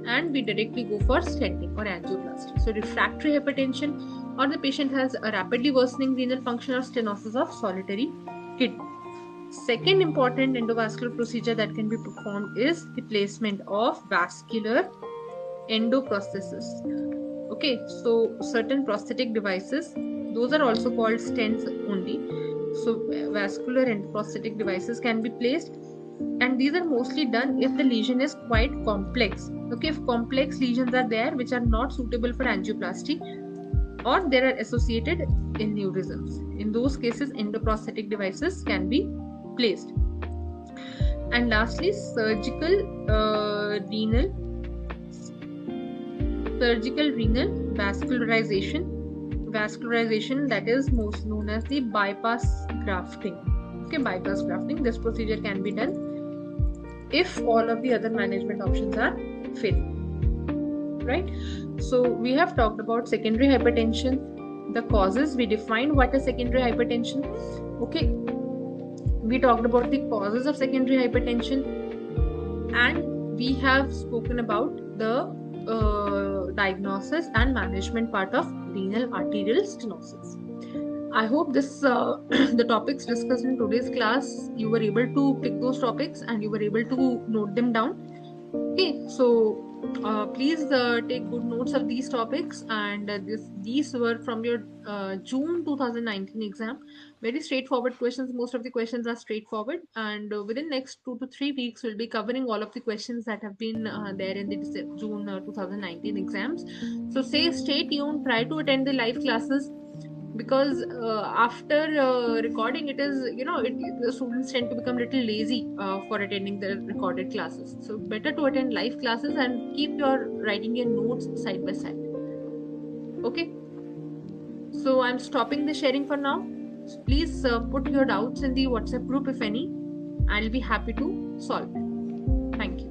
and we directly go for stenting or angioplasty. So refractory hypertension, or the patient has a rapidly worsening renal function or stenosis of solitary kidney. Second important endovascular procedure that can be performed is the placement of vascular endoprosthesis. Okay, so certain prosthetic devices, those are also called stents only. So vascular and prosthetic devices can be placed, and these are mostly done if the lesion is quite complex. Okay, if complex lesions are there which are not suitable for angioplasty, or there are associated aneurysms. In those cases, endoprosthetic devices can be placed. And lastly, surgical renal vascularization, that is most known as the bypass grafting. Okay, bypass grafting. This procedure can be done if all of the other management options are failing, right? So we have talked about secondary hypertension, the causes. We defined what is secondary hypertension. Okay, we talked about the causes of secondary hypertension, and we have spoken about the diagnosis and management part of renal arterial stenosis. I hope this the topics discussed in today's class, you were able to pick those topics and you were able to note them down. Okay, so please take good notes of these topics, and these were from your June 2019 exam. Very straightforward questions. Most of the questions are straightforward, and within next 2 to 3 weeks we'll be covering all of the questions that have been there in the June 2019 exams. So stay tuned, try to attend the live classes, because after recording, it is the students tend to become a little lazy for attending the recorded classes. So better to attend live classes and keep your writing your notes side by side. Okay, so I'm stopping the sharing for now. So please put your doubts in the WhatsApp group if any. I'll be happy to solve it. Thank you.